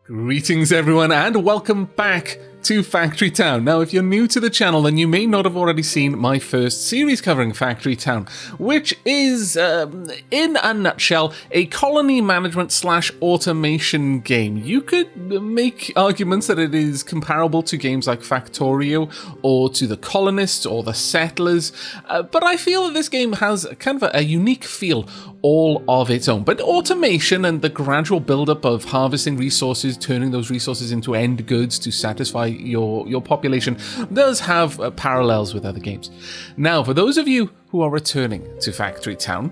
Greetings everyone and welcome back to Factory Town. Now if you're new to the channel then you may not have already seen my first series covering Factory Town, which is, in a nutshell, a colony management / automation game. You could make arguments that it is comparable to games like Factorio or to the Colonists or the Settlers, but I feel that this game has kind of a unique feel all of its own. But automation and the gradual build-up of harvesting resources, turning those resources into end goods to satisfy your population does have parallels with other games. Now, for those of you who are returning to Factory Town,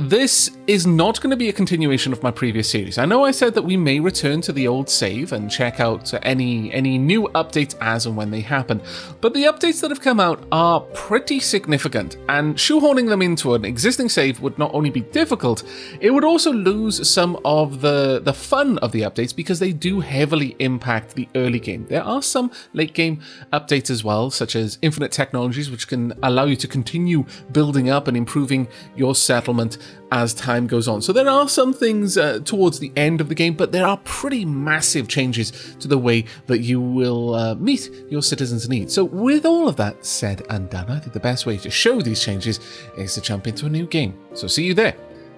this is not going to be a continuation of my previous series. I know I said that we may return to the old save and check out any new updates as and when they happen, but the updates that have come out are pretty significant, and shoehorning them into an existing save would not only be difficult, it would also lose some of the fun of the updates because they do heavily impact the early game. There are some late game updates as well, such as infinite technologies, which can allow you to continue building up and improving your settlement as time goes on. So there are some things towards the end of the game, but there are pretty massive changes to the way that you will meet your citizens' needs. So with all of that said and done, I think the best way to show these changes is to jump into a new game. So see you there.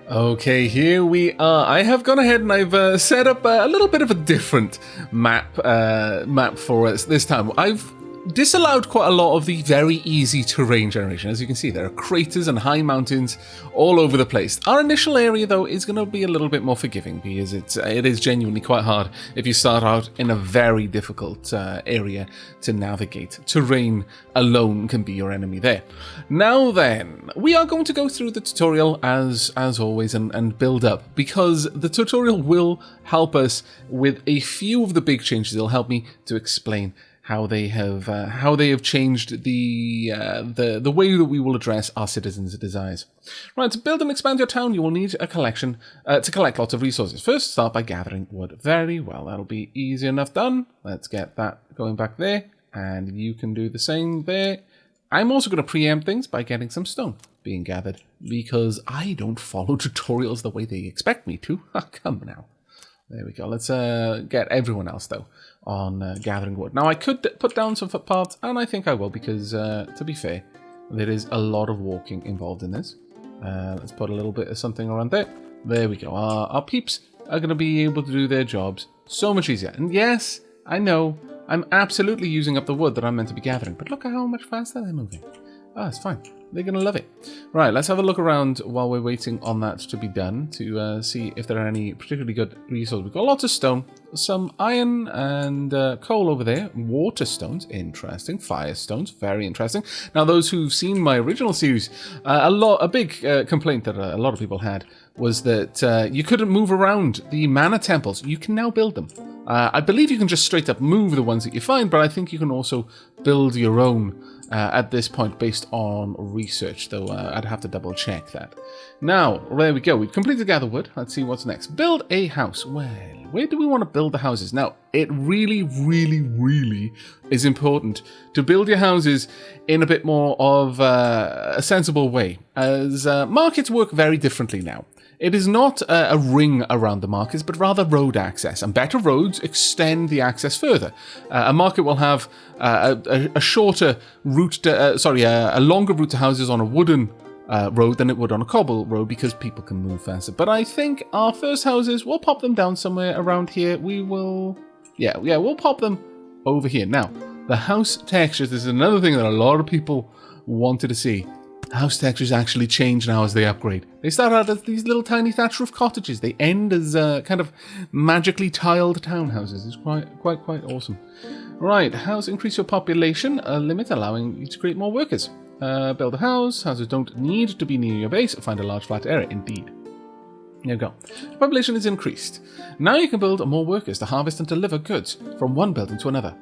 Okay, here we are. I have gone ahead and I've set up a little bit of a different map for us this time. I've disallowed quite a lot of the very easy terrain generation. As you can see, there are craters and high mountains all over the place. Our initial area, though, is going to be a little bit more forgiving because it is genuinely quite hard if you start out in a very difficult area to navigate. Terrain alone can be your enemy there. Now then, we are going to go through the tutorial as always and build up, because the tutorial will help us with a few of the big changes. It'll help me to explain how they have changed the way that we will address our citizens' desires. Right, to build and expand your town, you will need a collection to collect lots of resources. First, start by gathering wood. Very well, that'll be easy enough done. Let's get that going back there, and you can do the same there. I'm also going to preempt things by getting some stone being gathered, because I don't follow tutorials the way they expect me to. Come now. There we go. Let's get everyone else, though, on gathering wood. Now, I could put down some footpaths, and I think I will, because, to be fair, there is a lot of walking involved in this. Let's put a little bit of something around there. There we go. Our peeps are going to be able to do their jobs so much easier. And yes, I know, I'm absolutely using up the wood that I'm meant to be gathering, but look at how much faster they're moving. Ah, it's fine. They're going to love it. Right, let's have a look around while we're waiting on that to be done to see if there are any particularly good resources. We've got lots of stone, some iron and coal over there, water stones, interesting, fire stones, very interesting. Now, those who've seen my original series, a big complaint that a lot of people had was that you couldn't move around the mana temples. You can now build them. I believe you can just straight up move the ones that you find, but I think you can also build your own at this point based on research, though I'd have to double check that. Now, there we go. We've completed gather wood. Let's see what's next. Build a house. Well, where do we want to build the houses? Now, it really, really, really is important to build your houses in a bit more of a sensible way, as markets work very differently now. It is not a ring around the markets, but rather road access, and better roads extend the access further. A market will have a shorter route, a longer route to houses on a wooden road than it would on a cobble road, because people can move faster. But I think our first houses, we'll pop them down somewhere around here. We'll pop them over here. Now, the house textures, this is another thing that a lot of people wanted to see. House textures actually change now as they upgrade. They start out as these little tiny thatch roof cottages. They end as kind of magically tiled townhouses. It's quite awesome. Right, house increase your population limit, allowing you to create more workers. Build a house. Houses don't need to be near your base. Find a large flat area. Indeed. There you go. The population is increased. Now you can build more workers to harvest and deliver goods from one building to another.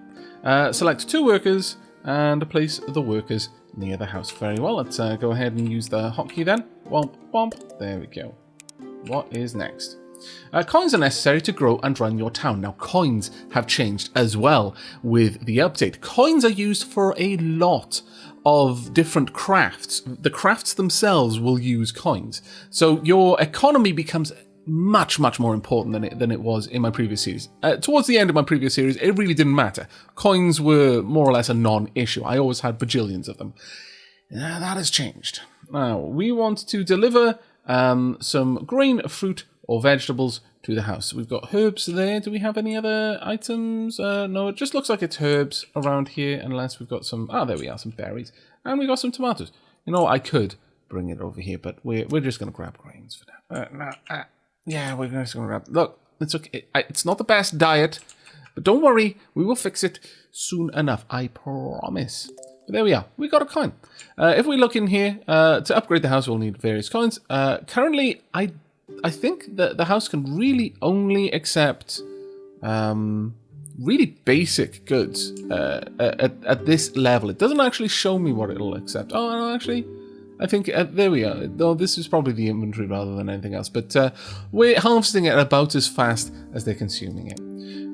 Select 2 workers and place the workers near the house. Very well, let's go ahead and use the hotkey then. Womp, womp. There we go. What is next? Coins are necessary to grow and run your town. Now, coins have changed as well with the update. Coins are used for a lot of different crafts. The crafts themselves will use coins. So your economy becomes much more important than it was in my previous series. Towards the end of my previous series, it really didn't matter. Coins were more or less a non-issue. I always had bajillions of them. That has changed. Now, we want to deliver some grain, fruit, or vegetables to the house. We've got herbs there. Do we have any other items? No, it just looks like it's herbs around here, unless we've got some... there we are, some berries. And we got some tomatoes. You know, I could bring it over here, but we're just going to grab grains for now. Yeah, we're just going to grab... Look, it's okay. It's not the best diet, but don't worry. We will fix it soon enough. I promise. But there we are. We got a coin. If we look in here, to upgrade the house, we'll need various coins. Currently, I think that the house can really only accept really basic goods at this level. It doesn't actually show me what it'll accept. Oh, no, actually, I think there we are. Though this is probably the inventory rather than anything else. But we're harvesting it about as fast as they're consuming it.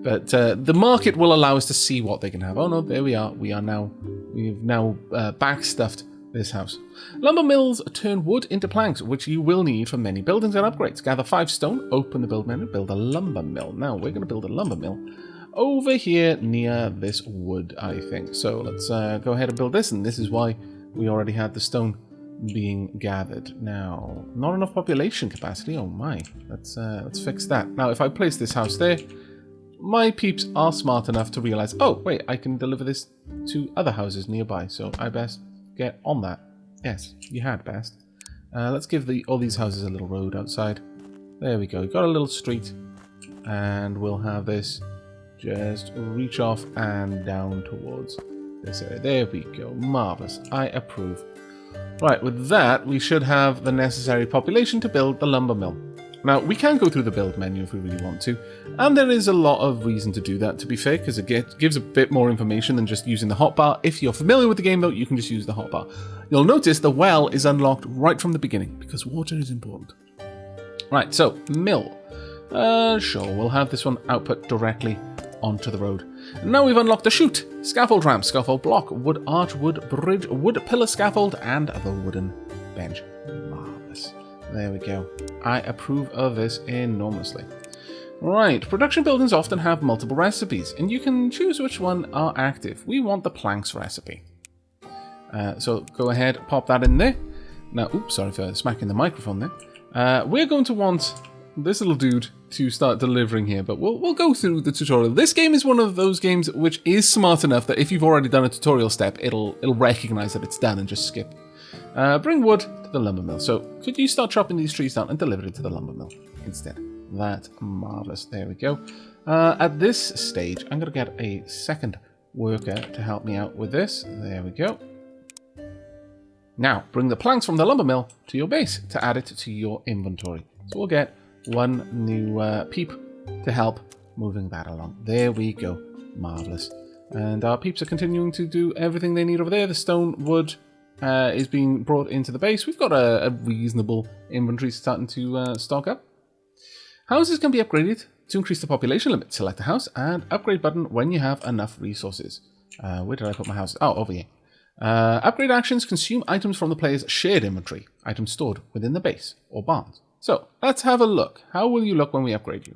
But the market will allow us to see what they can have. Oh no, there we are. We've now backstuffed this house. Lumber mills turn wood into planks, which you will need for many buildings and upgrades. Gather 5 stone, open the build menu, build a lumber mill. Now we're going to build a lumber mill over here near this wood, I think. So let's go ahead and build this, and this is why we already had the stone being gathered. Now, not enough population capacity. Oh my, let's fix that. Now, if I place this house there, my peeps are smart enough to realize, oh wait, I can deliver this to other houses nearby, so I best get on that. Yes, you had best. Let's give all these houses a little road outside. There we go. We've got a little street, and we'll have this just reach off and down towards this area. There we go. Marvelous. I approve. Right, with that, we should have the necessary population to build the lumber mill. Now, we can go through the build menu if we really want to, and there is a lot of reason to do that, to be fair, because it gives a bit more information than just using the hotbar. If you're familiar with the game, though, you can just use the hotbar. You'll notice the well is unlocked right from the beginning, because water is important. Right, so, mill. Sure, we'll have this one output directly onto the road. And now we've unlocked the chute, scaffold ramp, scaffold block, wood arch, wood bridge, wood pillar scaffold, and the wooden bench. Marvelous. There we go. I approve of this enormously. Right, production buildings often have multiple recipes, and you can choose which one are active. We want the planks recipe. So go ahead, pop that in there. Now, oops, sorry for smacking the microphone there. We're going to want this little dude to start delivering here, but we'll go through the tutorial. This game is one of those games which is smart enough that if you've already done a tutorial step, it'll recognize that it's done and just skip. Bring wood to the lumber mill. So could you start chopping these trees down and deliver it to the lumber mill instead? That's marvelous. There we go. At this stage, I'm going to get a second worker to help me out with this. There we go. Now, bring the planks from the lumber mill to your base to add it to your inventory. So we'll get one new peep to help moving that along. There we go. Marvelous. And our peeps are continuing to do everything they need over there. The stone, wood is being brought into the base. We've got a reasonable inventory starting to stock up. Houses can be upgraded to increase the population limit. Select a house and upgrade button when you have enough resources. Where did I put my house? Oh, over here. Upgrade actions consume items from the player's shared inventory. Items stored within the base or barns. So, let's have a look. How will you look when we upgrade you?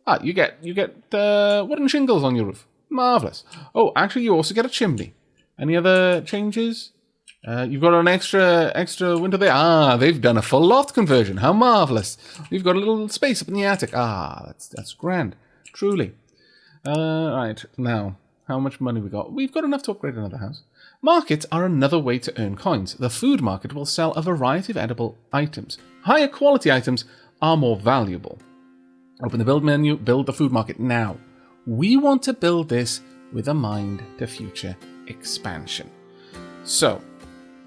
Ah, you get wooden shingles on your roof. Marvelous. Oh, actually, you also get a chimney. Any other changes? You've got an extra window there. Ah, they've done a full loft conversion. How marvelous. You've got a little space up in the attic. Ah, that's grand. Truly. Right, now, how much money we got? We've got enough to upgrade another house. Markets are another way to earn coins. The food market will sell a variety of edible items. Higher quality items are more valuable. Open the build menu, build the food market now. We want to build this with a mind to future expansion. So,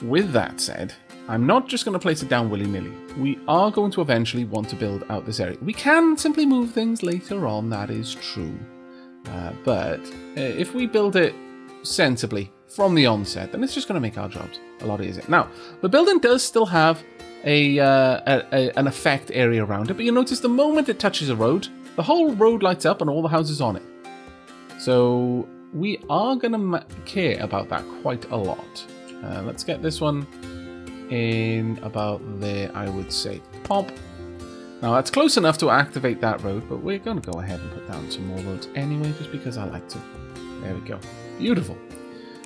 with that said, I'm not just going to place it down willy-nilly. We are going to eventually want to build out this area. We can simply move things later on, that is true. But if we build it sensibly from the onset, then it's just going to make our jobs a lot easier. Now, the building does still have an effect area around it, but you notice the moment it touches a road, the whole road lights up and all the houses on it. So we are going to care about that quite a lot. Let's get this one in about there, I would say. Pop. Now, that's close enough to activate that road, but we're going to go ahead and put down some more roads anyway, just because I like to. There we go. Beautiful.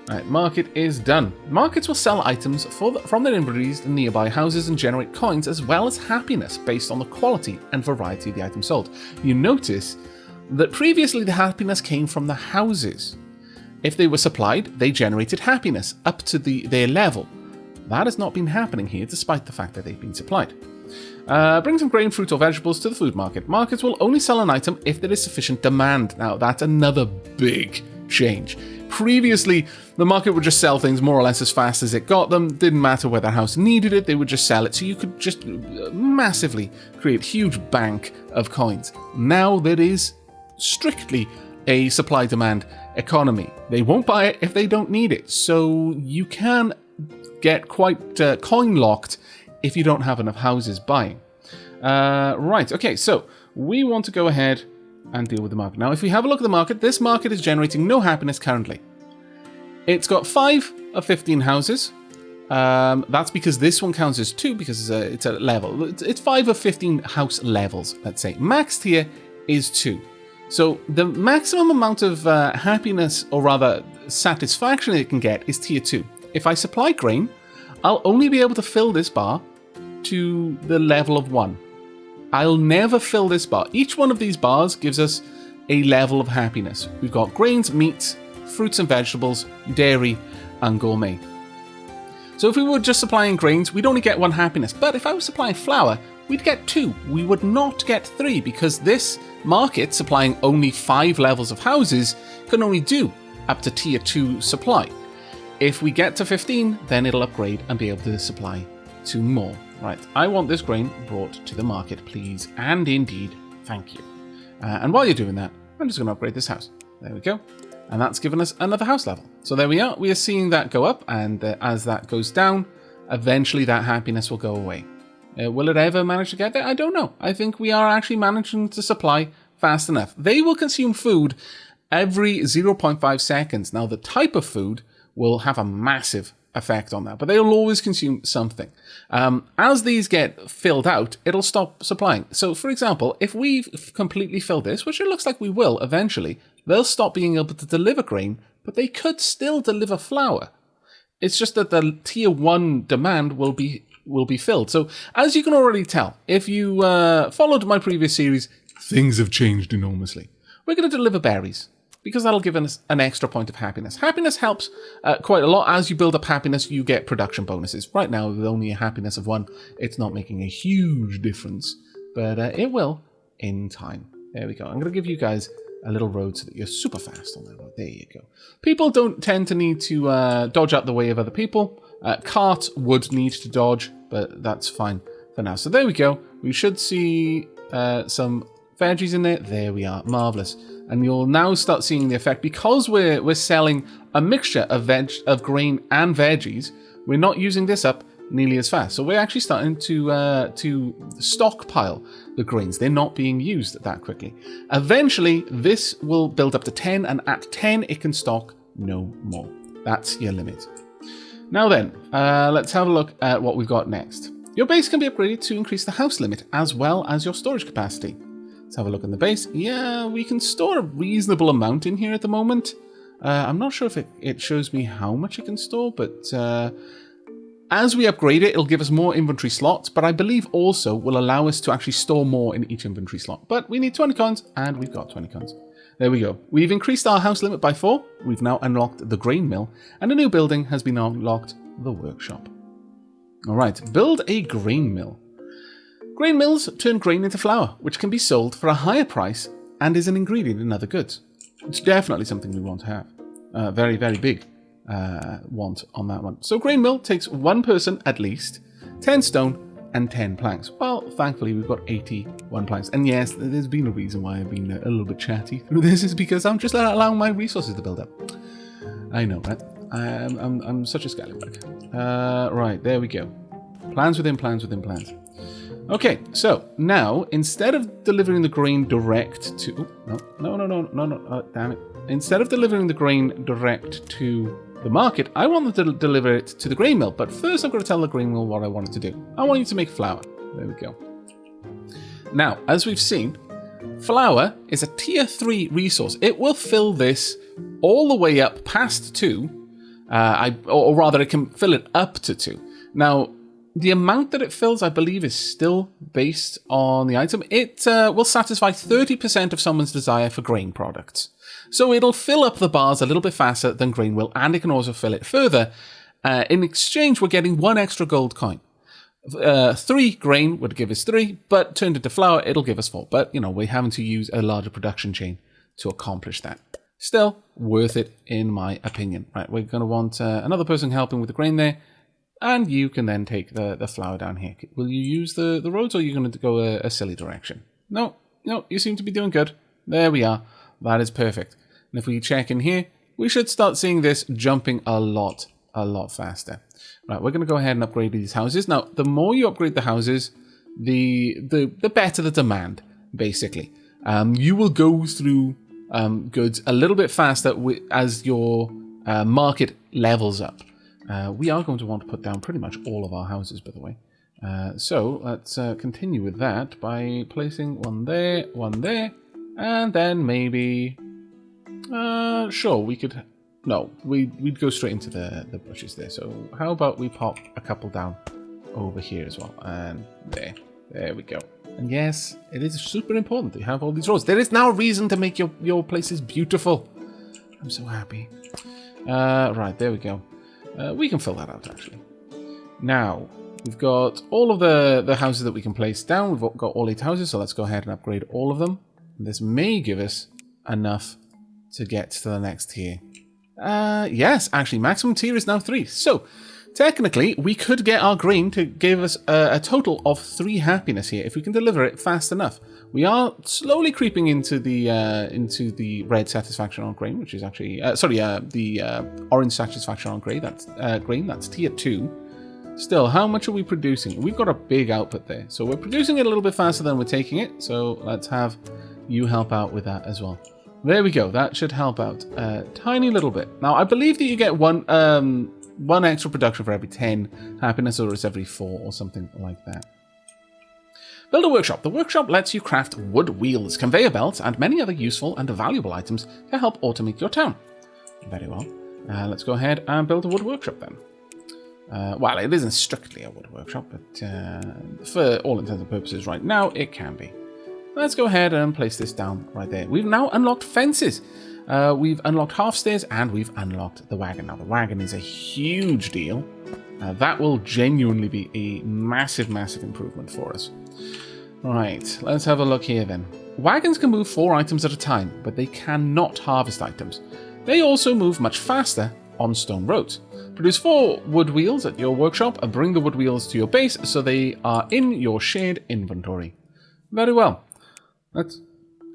Right, market is done. Markets will sell items from their inventories in nearby houses and generate coins as well as happiness based on the quality and variety of the item sold. You notice that previously the happiness came from the houses. If they were supplied, they generated happiness up to their level. That has not been happening here, despite the fact that they've been supplied. Bring some grain, fruit, or vegetables to the food market. Markets will only sell an item if there is sufficient demand. Now, that's another big change. Previously, the market would just sell things more or less as fast as it got them. Didn't matter whether a house needed it, they would just sell it. So you could just massively create a huge bank of coins. Now there is strictly a supply-demand economy. They won't buy it if they don't need it. So you can get quite coin-locked if you don't have enough houses buying. Right, okay, so we want to go ahead and deal with the market. Now, if we have a look at the market, this market is generating no happiness currently. It's got 5 of 15 houses. That's because this one counts as 2 because it's a level. It's 5 of 15 house levels, let's say. Max tier is 2. So the maximum amount of happiness, or rather satisfaction it can get, is tier 2. If I supply grain, I'll only be able to fill this bar to the level of 1. I'll never fill this bar. Each one of these bars gives us a level of happiness. We've got grains, meats, fruits and vegetables, dairy, and gourmet. So if we were just supplying grains, we'd only get 1 happiness. But if I was supplying flour, we'd get 2. We would not get 3 because this market, supplying only 5 levels of houses, can only do up to tier 2 supply. If we get to 15, then it'll upgrade and be able to supply to more. Right, I want this grain brought to the market, please. And indeed, thank you. And while you're doing that, I'm just going to upgrade this house. There we go. And that's given us another house level. So there we are. We are seeing that go up. And as that goes down, eventually that happiness will go away. Will it ever manage to get there? I don't know. I think we are actually managing to supply fast enough. They will consume food every 0.5 seconds. Now, the type of food will have a massive effect on that, but they'll always consume something. As these get filled out, it'll stop supplying. So, for example, if we've completely filled this, which it looks like we will eventually, they'll stop being able to deliver grain, but they could still deliver flour. It's just that the tier 1 demand will be filled. So, as you can already tell, if you followed my previous series, things have changed enormously. We're going to deliver berries, because that'll give us an extra point of happiness. Happiness helps quite a lot. As you build up happiness, you get production bonuses. Right now, with only a happiness of 1, it's not making a huge difference, but it will in time. There we go. I'm going to give you guys a little road so that you're super fast on that road. There you go. People don't tend to need to dodge out the way of other people. Carts would need to dodge, but that's fine for now. So there we go. We should see some veggies in there. There we are. Marvelous. And you'll now start seeing the effect. Because we're selling a mixture of grain and veggies, we're not using this up nearly as fast. So we're actually starting to stockpile the grains. They're not being used that quickly. Eventually, this will build up to 10, and at 10, it can stock no more. That's your limit. Now then, let's have a look at what we've got next. Your base can be upgraded to increase the house limit, as well as your storage capacity. Let's have a look in the base. Yeah, we can store a reasonable amount in here at the moment. I'm not sure if it shows me how much it can store, but as we upgrade it, it'll give us more inventory slots, but I believe also will allow us to actually store more in each inventory slot. But we need 20 coins, and we've got 20 coins. There we go. We've increased our house limit by 4. We've now unlocked the grain mill, and a new building has been unlocked, the workshop. All right, build a grain mill. Grain mills turn grain into flour, which can be sold for a higher price and is an ingredient in other goods. It's definitely something we want to have. Very, very big want on that one. So grain mill takes 1 person at least, 10 stone, and 10 planks. Well, thankfully we've got 81 planks. And yes, there's been a reason why I've been a little bit chatty through this, is because I'm just allowing my resources to build up. I know, right? I'm such a scallywag. Right, there we go. Plans within plans within plans. Okay, so now instead of delivering the grain direct to no, damn it! Instead of delivering the grain direct to the market, I want to deliver it to the grain mill. But first, I've got to tell the grain mill what I want it to do. I want you to make flour. There we go. Now, as we've seen, flour is a tier 3 resource. It will fill this all the way up past 2, or rather it can fill it up to 2. Now, the amount that it fills, I believe, is still based on the item. It will satisfy 30% of someone's desire for grain products. So it'll fill up the bars a little bit faster than grain will, and it can also fill it further. In exchange, we're getting 1 extra gold coin. 3 grain would give us 3, but turned into flour, it'll give us 4. But, we're having to use a larger production chain to accomplish that. Still, worth it in my opinion. Right, we're going to want another person helping with the grain there, and you can then take the flour down here. Will you use the roads, or are you going to go a silly direction? No, you seem to be doing good. There we are. That is perfect. And if we check in here, we should start seeing this jumping a lot faster. Right, we're going to go ahead and upgrade these houses. Now, the more you upgrade the houses, the better the demand, basically. You will go through goods a little bit faster as your market levels up. We are going to want to put down pretty much all of our houses, by the way. So let's continue with that by placing one there, and then maybe... sure, we could... No, we'd go straight into the bushes there. So how about we pop a couple down over here as well. And there we go. And yes, it is super important to have all these roads. There is now a reason to make your places beautiful. I'm so happy. Right, there we go. We can fill that out, actually. Now, we've got all of the houses that we can place down. We've got all 8 houses, so let's go ahead and upgrade all of them. This may give us enough to get to the next tier. Yes, actually, maximum tier is now 3. So, technically, we could get our grain to give us a total of 3 happiness here if we can deliver it fast enough. We are slowly creeping into the red satisfaction on grain, which is actually the orange satisfaction on grain. That's tier 2. Still, how much are we producing? We've got a big output there, so we're producing it a little bit faster than we're taking it. So let's have you help out with that as well. There we go. That should help out a tiny little bit. Now, I believe that you get one extra production for every 10 happiness, or it's every 4 or something like that. Build a workshop. The workshop lets you craft wood wheels, conveyor belts, and many other useful and valuable items to help automate your town. Very well. Let's go ahead and build a wood workshop then. Well, it isn't strictly a wood workshop, but for all intents and purposes right now, it can be. Let's go ahead and place this down right there. We've now unlocked fences. We've unlocked half stairs, and we've unlocked the wagon. Now, the wagon is a huge deal. That will genuinely be a massive improvement for us. Right, let's have a look here then. Wagons can move 4 items at a time, but they cannot harvest items. They also move much faster on stone roads. Produce 4 wood wheels at your workshop and bring the wood wheels to your base so they are in your shared inventory. Very well. Let's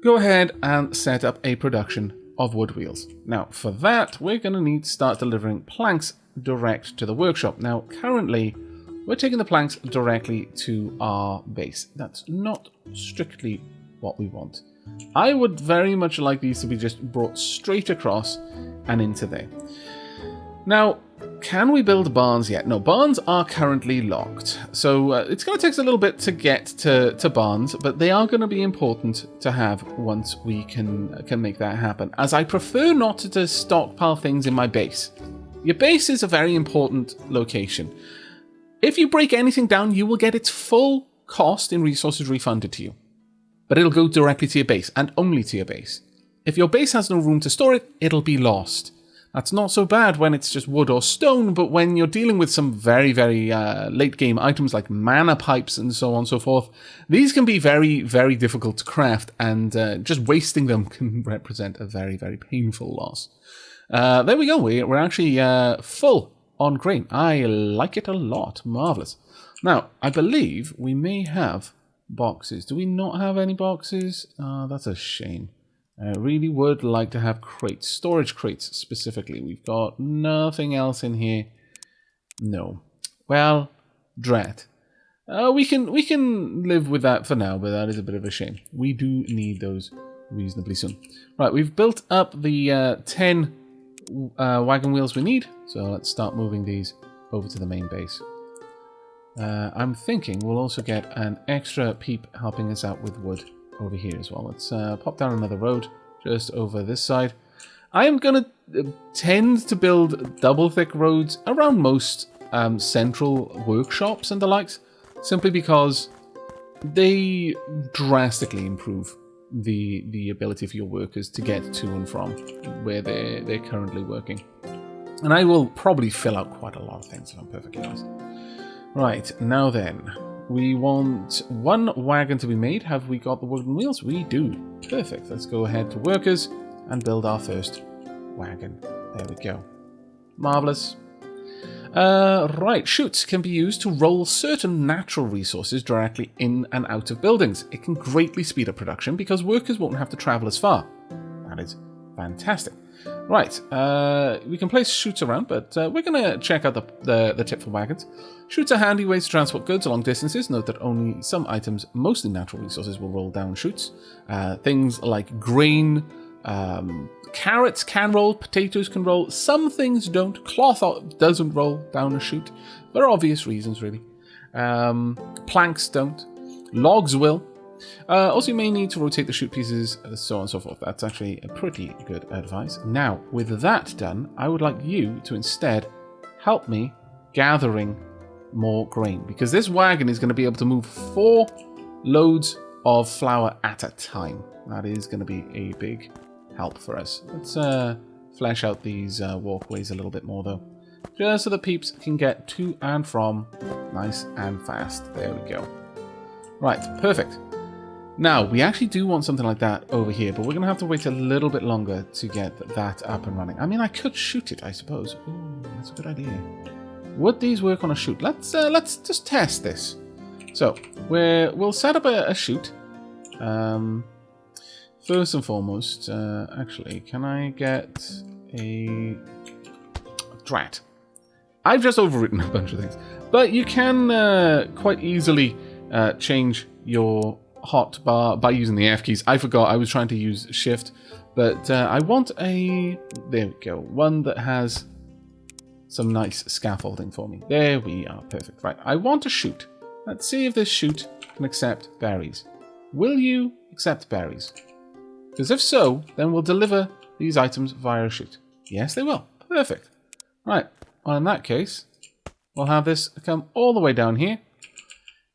go ahead and set up a production of wood wheels. Now, for that, we're going to need to start delivering planks direct to the workshop. Now, currently, we're taking the planks directly to our base. That's not strictly what we want. I would very much like these to be just brought straight across and into there. Now, can we build barns yet? No, barns are currently locked. So it's going to take us a little bit to get to barns, but they are going to be important to have once we can make that happen, as I prefer not to stockpile things in my base. Your base is a very important location. If you break anything down, you will get its full cost in resources refunded to you. But it'll go directly to your base, and only to your base. If your base has no room to store it, it'll be lost. That's not so bad when it's just wood or stone, but when you're dealing with some very late game items like mana pipes and so on and so forth, these can be very difficult to craft, and just wasting them can represent a very painful loss. There we go. We're actually full on grain. I like it a lot. Marvelous. Now, I believe we may have boxes. Do we not have any boxes? That's a shame. I really would like to have crates, storage crates specifically. We've got nothing else in here. No. Well, drat. We can live with that for now, but that is a bit of a shame. We do need those reasonably soon. Right, we've built up the 10 wagon wheels we need, so let's start moving these over to the main base. I'm thinking we'll also get an extra peep helping us out with wood over here as well. Let's pop down another road just over this side. I am going to tend to build double thick roads around most central workshops and the likes, simply because they drastically improve the ability for your workers to get to and from where they're currently working. And I will probably fill out quite a lot of things, if I'm perfectly honest. Right, now then, we want one wagon to be made. Have we got the wooden wheels? We do. Perfect. Let's go ahead to workers and build our first wagon. There we go. Marvellous. Right, chutes can be used to roll certain natural resources directly in and out of buildings. It can greatly speed up production because workers won't have to travel as far. That is fantastic. Right, we can place chutes around, but we're going to check out the tip for wagons. Chutes are handy ways to transport goods along distances. Note that only some items, mostly natural resources, will roll down chutes. Things like grain, carrots can roll, potatoes can roll. Some things don't. Cloth doesn't roll down a chute for obvious reasons, really. Planks don't. Logs will. Also, you may need to rotate the chute pieces, so on and so forth. That's actually a pretty good advice. Now, with that done, I would like you to instead help me gathering more grain, because this wagon is going to be able to move 4 loads of flour at a time. That is going to be a big help for us. Let's flesh out these walkways a little bit more, though, just so the peeps can get to and from nice and fast. There we go. Right, perfect. Now, we actually do want something like that over here, but we're going to have to wait a little bit longer to get that up and running. I mean, I could shoot it, I suppose. Ooh, that's a good idea. Would these work on a chute? Let's just test this. So, we'll set up a chute. First and foremost, actually, can I get a drat? I've just overwritten a bunch of things, but you can quite easily change your hotbar by using the F keys. I forgot I was trying to use shift, but I want a, there we go, one that has some nice scaffolding for me. There we are, perfect. Right, I want a chute. Let's see if this chute can accept berries. Will you accept berries? Because if so, then we'll deliver these items via a chute. Yes, they will. Perfect. Right, well, in that case, we'll have this come all the way down here.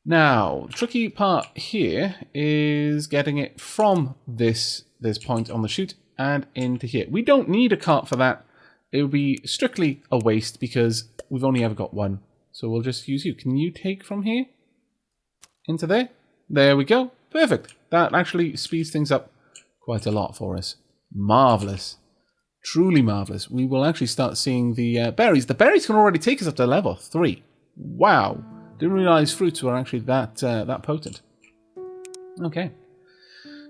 Now, the tricky part here is getting it from this point on the chute and into here. We don't need a cart for that. It would be strictly a waste because we've only ever got one. So we'll just use you. Can you take from here into there? There we go. Perfect. That actually speeds things up quite a lot for us. Marvellous. Truly marvellous. We will actually start seeing the berries. The berries can already take us up to level 3. Wow. Didn't realize fruits were actually that potent. Okay.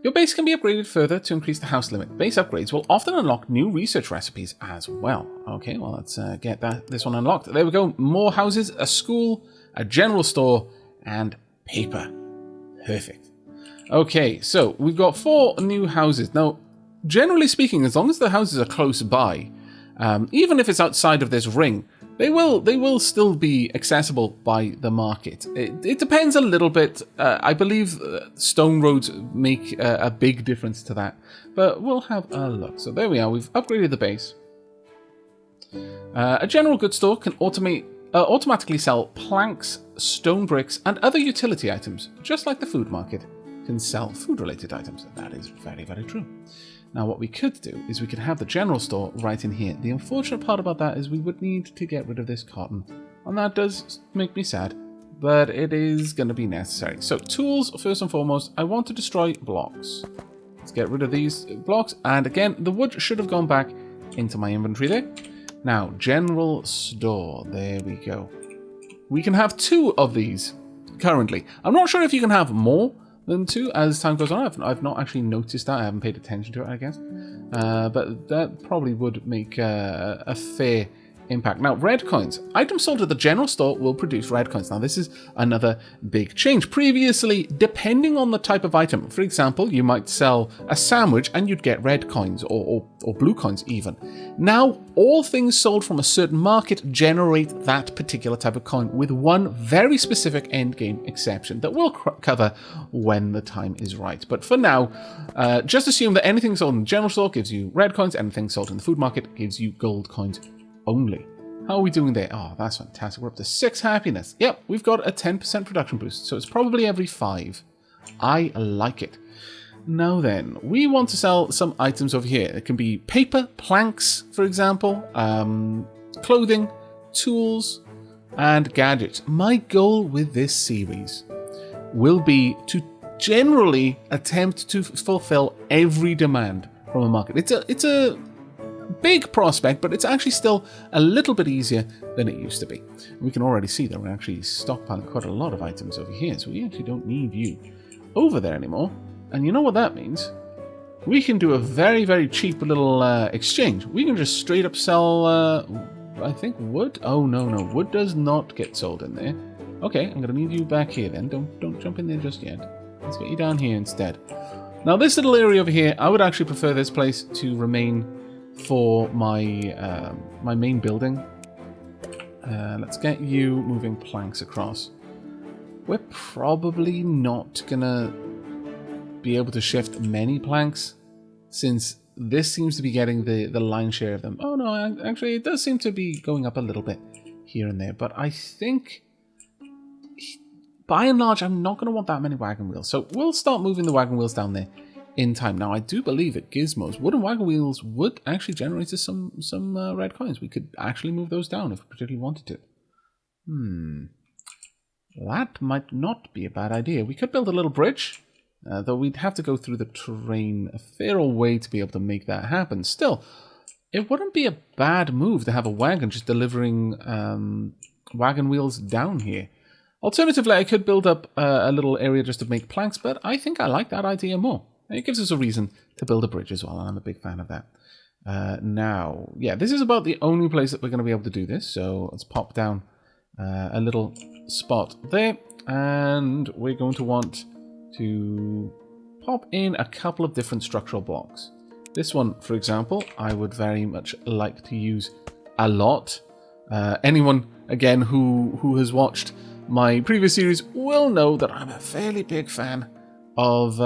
Your base can be upgraded further to increase the house limit. Base upgrades will often unlock new research recipes as well. Okay, well, let's get this one unlocked. There we go. More houses, a school, a general store, and paper. Perfect. Okay, so we've got 4 new houses. Now, generally speaking, as long as the houses are close by, even if it's outside of this ring, they will still be accessible by the market. It depends a little bit. I believe stone roads make a big difference to that. But we'll have a look. So there we are. We've upgraded the base. A general goods store can automatically sell planks, stone bricks, and other utility items, just like the food market can sell food-related items. That is very, very true. Now, what we could do is we could have the general store right in here. The unfortunate part about that is we would need to get rid of this cotton. And that does make me sad, but it is going to be necessary. So, tools, first and foremost, I want to destroy blocks. Let's get rid of these blocks. And again, the wood should have gone back into my inventory there. Now, general store. There we go. We can have 2 of these currently. I'm not sure if you can have more than 2 as time goes on. I've not actually noticed that. I haven't paid attention to it, I guess. But that probably would make a fair impact. Now, red coins. Items sold at the general store will produce red coins. Now, this is another big change. Previously, depending on the type of item, for example, you might sell a sandwich and you'd get red coins or blue coins even. Now, all things sold from a certain market generate that particular type of coin, with one very specific endgame exception that we'll cover when the time is right. But for now, just assume that anything sold in the general store gives you red coins, anything sold in the food market gives you gold coins only. How are we doing there? Oh, that's fantastic. We're up to 6 happiness. Yep, we've got a 10% production boost, so it's probably every 5. I like it. Now then, we want to sell some items over here. It can be paper, planks, for example, clothing, tools, and gadgets. My goal with this series will be to generally attempt to fulfill every demand from a market. It's a big prospect, but it's actually still a little bit easier than it used to be. We can already see that we're actually stockpiling quite a lot of items over here, so we actually don't need you over there anymore. And you know what that means? We can do a very, very cheap little exchange. We can just straight up sell, I think, wood? Oh, no, wood does not get sold in there. Okay, I'm going to need you back here then. Don't jump in there just yet. Let's get you down here instead. Now, this little area over here, I would actually prefer this place to remain for my my main building. Let's get you moving planks across. We're probably not gonna be able to shift many planks, since this seems to be getting the lion's share of them. Oh no, actually it does seem to be going up a little bit here and there, but I think by and large I'm not going to want that many wagon wheels, so we'll start moving the wagon wheels down there in time. Now, I do believe that Gizmo's wooden wagon wheels would actually generate us some red coins. We could actually move those down if we particularly wanted to. That might not be a bad idea. We could build a little bridge, though we'd have to go through the terrain a fair old way to be able to make that happen. Still, it wouldn't be a bad move to have a wagon just delivering wagon wheels down here. Alternatively, I could build up a little area just to make planks, but I think I like that idea more. It gives us a reason to build a bridge as well, and I'm a big fan of that. Now, yeah, this is about the only place that we're going to be able to do this, so let's pop down a little spot there, and we're going to want to pop in a couple of different structural blocks. This one, for example, I would very much like to use a lot. Anyone, again, who has watched my previous series will know that I'm a fairly big fan of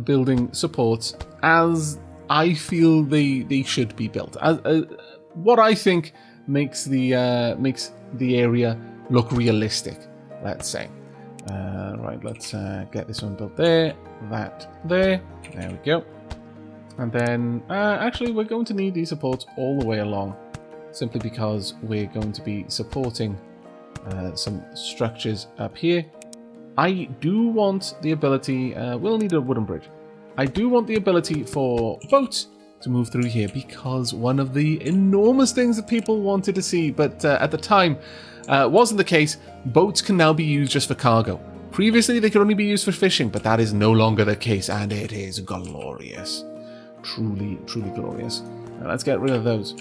building supports as I feel they should be built. What I think makes the area look realistic, let's say. Right, let's get this one built there, that there we go. And then, actually, we're going to need these supports all the way along, simply because we're going to be supporting some structures up here. I do want the ability, we'll need a wooden bridge. I do want the ability for boats to move through here, because one of the enormous things that people wanted to see, but at the time wasn't the case, boats can now be used just for cargo. Previously they could only be used for fishing, but that is no longer the case, and it is glorious. Truly, truly glorious. Let's get rid of those.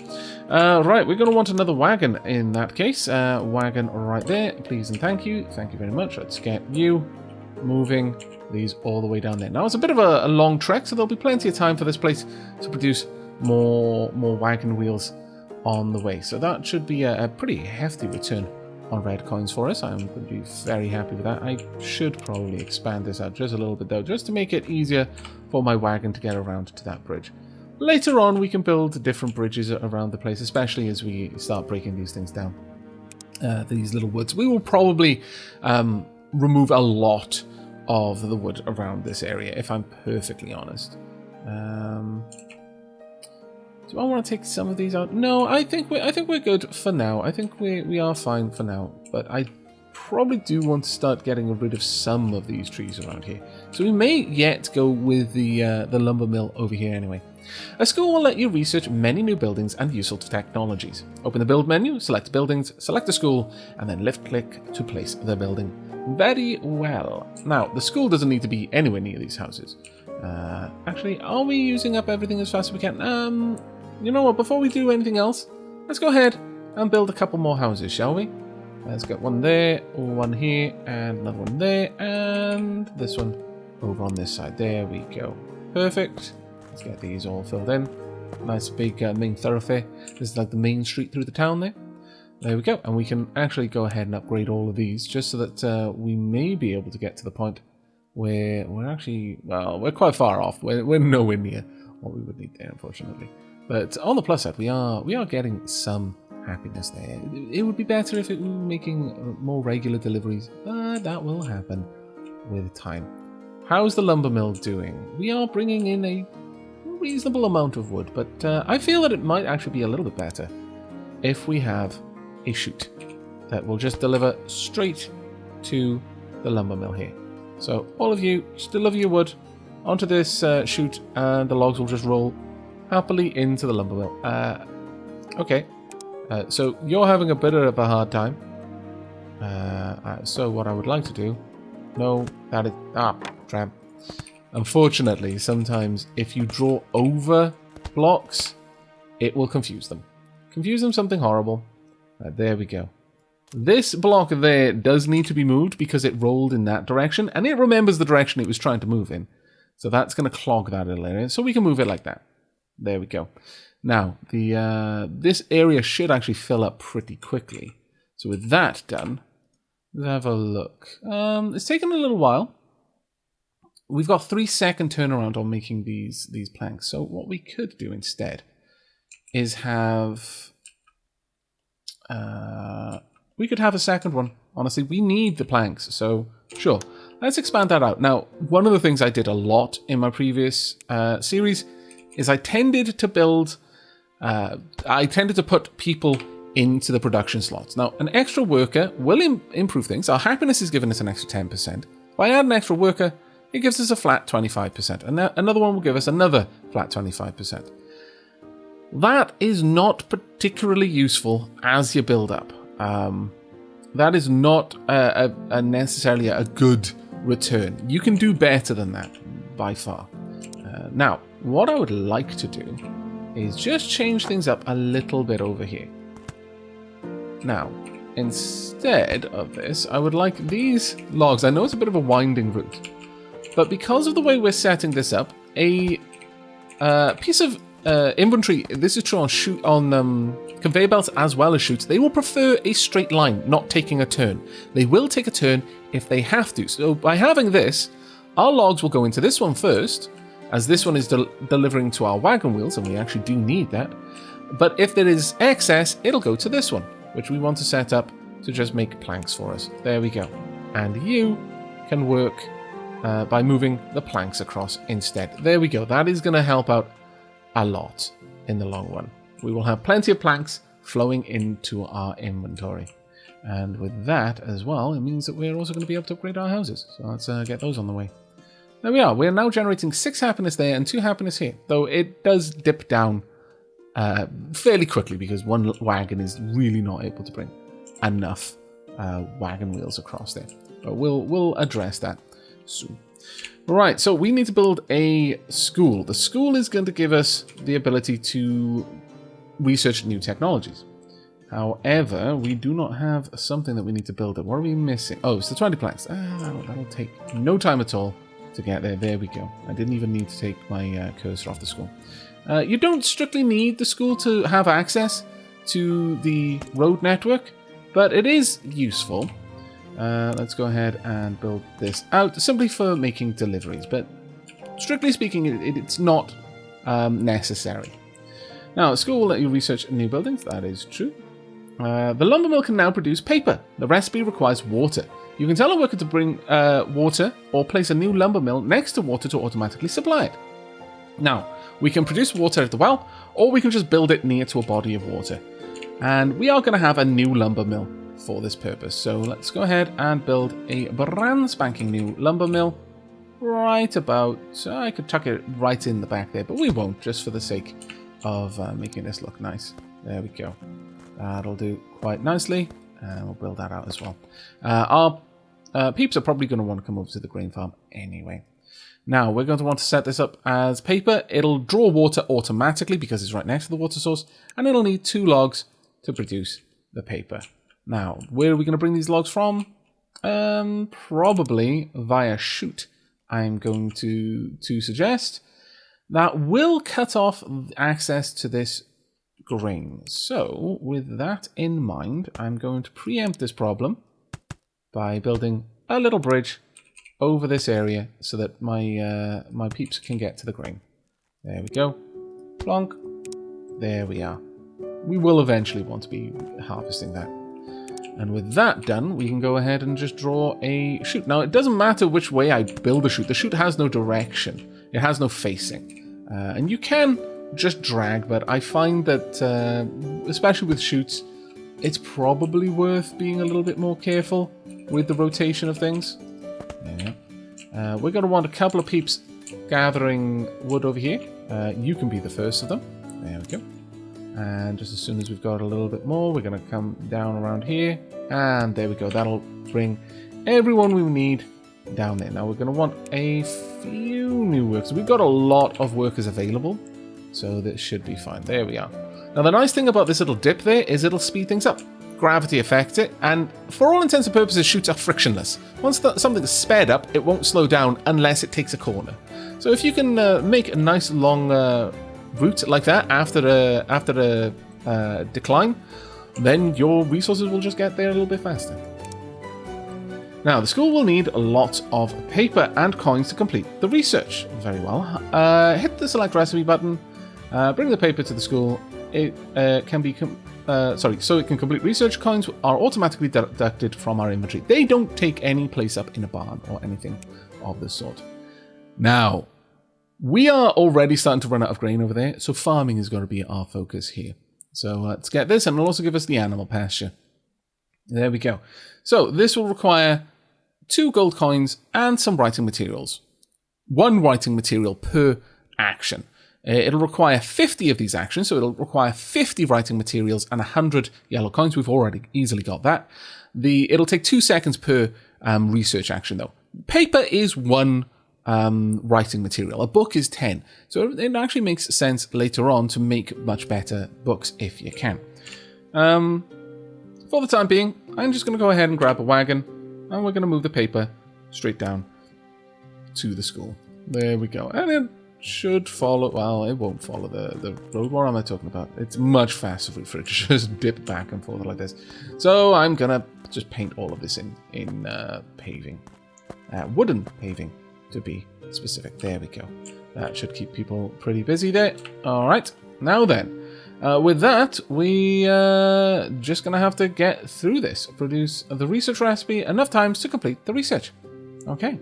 Right, we're going to want another wagon in that case. Wagon right there, please and thank you. Thank you very much. Let's get you moving these all the way down there. Now, it's a bit of a long trek, so there'll be plenty of time for this place to produce more wagon wheels on the way. So that should be a pretty hefty return on red coins for us. I'm going to be very happy with that. I should probably expand this out just a little bit, though, just to make it easier for my wagon to get around to that bridge. Later on, we can build different bridges around the place, especially as we start breaking these things down. These little woods. We will probably remove a lot of the wood around this area, if I'm perfectly honest. Do I want to take some of these out? No, I think we're good for now. I think we are fine for now. But I probably do want to start getting rid of some of these trees around here. So we may yet go with the lumber mill over here anyway. A school will let you research many new buildings and useful technologies. Open the build menu, select buildings, select a school, and then left-click to place the building. Very well. Now, the school doesn't need to be anywhere near these houses. Actually, are we using up everything as fast as we can? You know what, before we do anything else, let's go ahead and build a couple more houses, shall we? Let's get one there, one here, and another one there, and this one over on this side. There we go. Perfect. Let's get these all filled in. Nice big main thoroughfare. This is like the main street through the town there. There we go. And we can actually go ahead and upgrade all of these just so that we may be able to get to the point where we're actually, well, we're quite far off. We're nowhere near what we would need there, unfortunately. But on the plus side, we are getting some happiness there. It would be better if it were making more regular deliveries, but that will happen with time. How's the lumber mill doing? We are bringing in a reasonable amount of wood, but I feel that it might actually be a little bit better if we have a chute that will just deliver straight to the lumber mill here. So all of you just deliver your wood onto this chute, and the logs will just roll happily into the lumber mill. Okay. So you're having a bit of a hard time. So what I would like to do... No, that is... tramp. Unfortunately, sometimes if you draw over blocks, it will confuse them. Confuse them something horrible. There we go. This block there does need to be moved because it rolled in that direction, and it remembers the direction it was trying to move in. So that's going to clog that little area, so we can move it like that. There we go. Now, this area should actually fill up pretty quickly. So with that done, let's have a look. It's taken a little while. We've got 3-second turnaround on making these planks. So what we could do instead is have... we could have a second one. Honestly, we need the planks. So sure, let's expand that out. Now, one of the things I did a lot in my previous series is I tended to build... I tended to put people into the production slots. Now, an extra worker will improve things. Our happiness is giving us an extra 10%. If I add an extra worker, it gives us a flat 25%. And another one will give us another flat 25%. That is not particularly useful as you build up. That is not necessarily a good return. You can do better than that, by far. Now, what I would like to do is just change things up a little bit over here. Now, instead of this, I would like these logs. I know it's a bit of a winding route, but because of the way we're setting this up, a piece of inventory, this is true on conveyor belts as well as chutes, they will prefer a straight line, not taking a turn. They will take a turn if they have to. So by having this, our logs will go into this one first, as this one is delivering to our wagon wheels, and we actually do need that. But if there is excess, it'll go to this one, which we want to set up to just make planks for us. There we go. And you can work by moving the planks across instead. There we go. That is going to help out a lot in the long run. We will have plenty of planks flowing into our inventory. And with that as well, it means that we're also going to be able to upgrade our houses. So let's get those on the way. There we are. We're now generating 6 happiness there and 2 happiness here. Though it does dip down fairly quickly because one wagon is really not able to bring enough wagon wheels across there. But we'll address that soon. Right, so we need to build a school. The school is going to give us the ability to research new technologies. However, we do not have something that we need to build it. What are we missing? Oh, it's the 20 planks. That'll take no time at all to get there. There we go. I didn't even need to take my cursor off the school. You don't strictly need the school to have access to the road network, but it is useful. Let's go ahead and build this out simply for making deliveries, but strictly speaking, it's not necessary. Now, school will let you research new buildings. That is true. The lumber mill can now produce paper. The recipe requires water. You can tell a worker to bring water or place a new lumber mill next to water to automatically supply it. Now, we can produce water at the well, or we can just build it near to a body of water. And we are going to have a new lumber mill for this purpose. So let's go ahead and build a brand spanking new lumber mill right about... I could tuck it right in the back there, but we won't, just for the sake of making this look nice. There we go. That'll do quite nicely. And we'll build that out as well. Our peeps are probably going to want to come over to the grain farm anyway. Now, we're going to want to set this up as paper. It'll draw water automatically because it's right next to the water source. And it'll need 2 logs to produce the paper. Now, where are we going to bring these logs from? Probably via chute, I'm going to suggest. That will cut off access to this grain. So, with that in mind, I'm going to preempt this problem by building a little bridge over this area so that my my peeps can get to the grain. There we go. Plonk. There we are. We will eventually want to be harvesting that. And with that done, we can go ahead and just draw a chute. Now, it doesn't matter which way I build the chute. The chute has no direction. It has no facing. And you can just drag, but I find that, especially with chutes, it's probably worth being a little bit more careful with the rotation of things. There we go. We're going to want a couple of peeps gathering wood over here. You can be the first of them. There we go. And just as soon as we've got a little bit more, we're going to come down around here. And there we go. That'll bring everyone we need down there. Now we're going to want a few new workers. We've got a lot of workers available, so this should be fine. There we are. Now the nice thing about this little dip there is it'll speed things up. Gravity affects it, and for all intents and purposes, chutes are frictionless. Once something's sped up, it won't slow down unless it takes a corner. So if you can make a nice long route like that after a decline, then your resources will just get there a little bit faster. Now, the school will need lots of paper and coins to complete the research. Very well. Hit the select recipe button. Bring the paper to the school. It can be so it can complete research. Coins are automatically deducted from our inventory. They don't take any place up in a barn or anything of the sort. Now, we are already starting to run out of grain over there, so farming is going to be our focus here. So let's get this, and it'll also give us the animal pasture. There we go. So this will require 2 gold coins and some writing materials. 1 writing material per action. It'll require 50 of these actions, so it'll require 50 writing materials and 100 yellow coins. We've already easily got that. It'll take 2 seconds per research action, though. Paper is 1 writing material. A book is 10. So it actually makes sense later on to make much better books if you can. For the time being, I'm just going to go ahead and grab a wagon, and we're going to move the paper straight down to the school. There we go. And it should follow, well, it won't follow the road. What am I talking about? It's much faster for it to just dip back and forth like this. So I'm going to just paint all of this in paving. Wooden paving, to be specific. There we go. That should keep people pretty busy there. All right. Now then. With that, we just going to have to get through this. Produce the research recipe enough times to complete the research. Okay.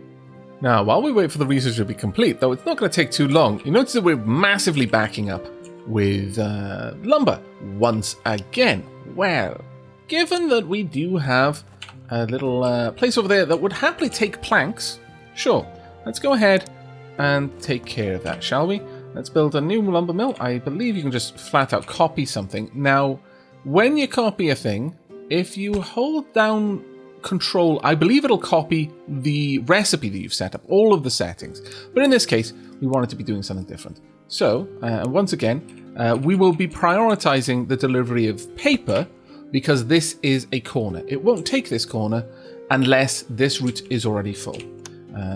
Now, while we wait for the research to be complete, though it's not going to take too long, you notice that we're massively backing up with lumber once again. Well, given that we do have a little place over there that would happily take planks, sure, let's go ahead and take care of that, shall we? Let's build a new lumber mill. I believe you can just flat out copy something. Now, when you copy a thing, if you hold down Control, I believe it'll copy the recipe that you've set up, all of the settings. But in this case, we want it to be doing something different. So, once again, we will be prioritizing the delivery of paper because this is a corner. It won't take this corner unless this route is already full.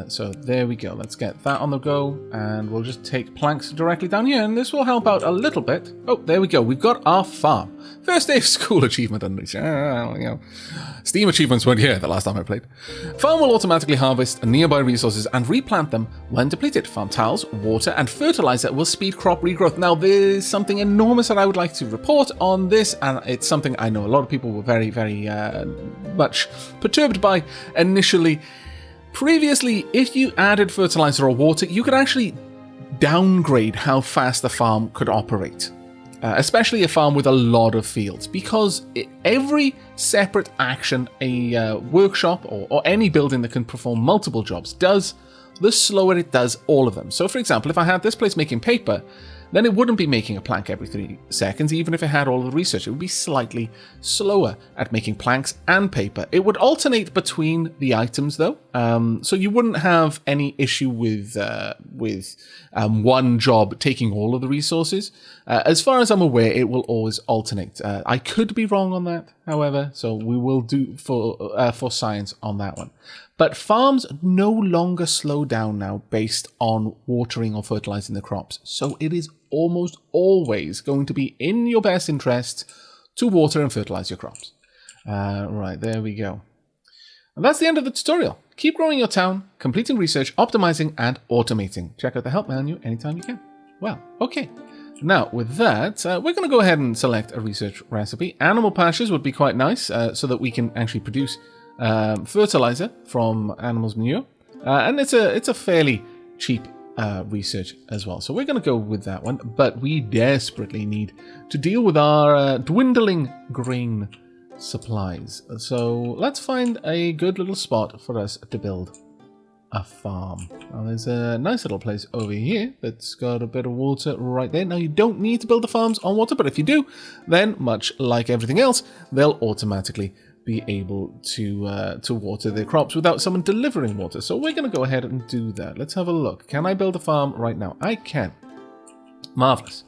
So there we go. Let's get that on the go, and we'll just take planks directly down here, and this will help out a little bit. Oh, there we go. We've got our farm. First day of school achievement unleashed. Steam achievements weren't here the last time I played. Farm will automatically harvest nearby resources and replant them when depleted. Farm tiles, water, and fertilizer will speed crop regrowth. Now, there's something enormous that I would like to report on this, and it's something I know a lot of people were very, very much perturbed by initially. Previously, if you added fertilizer or water, you could actually downgrade how fast the farm could operate, especially a farm with a lot of fields, because every separate action a workshop or any building that can perform multiple jobs does, the slower it does all of them. So for example, if I had this place making paper, then it wouldn't be making a plank every 3 seconds, even if it had all of the research. It would be slightly slower at making planks and paper. It would alternate between the items, though. So you wouldn't have any issue with one job taking all of the resources. As far as I'm aware, it will always alternate. I could be wrong on that, however, so we will do for science on that one. But farms no longer slow down now based on watering or fertilizing the crops. So it is almost always going to be in your best interest to water and fertilize your crops. Right, there we go. And that's the end of the tutorial. Keep growing your town, completing research, optimizing, and automating. Check out the help menu anytime you can. Well, okay. Now, with that, we're going to go ahead and select a research recipe. Animal pastures would be quite nice so that we can actually produce fertilizer from animals' manure. And it's a fairly cheap research as well. So we're going to go with that one. But we desperately need to deal with our dwindling grain supplies. So let's find a good little spot for us to build a farm. Now there's a nice little place over here that's got a bit of water right there. Now you don't need to build the farms on water, but if you do, then much like everything else, they'll automatically be able to water their crops without someone delivering water. So we're going to go ahead and do that. Let's have a look. Can I build a farm right now? I can. Marvelous.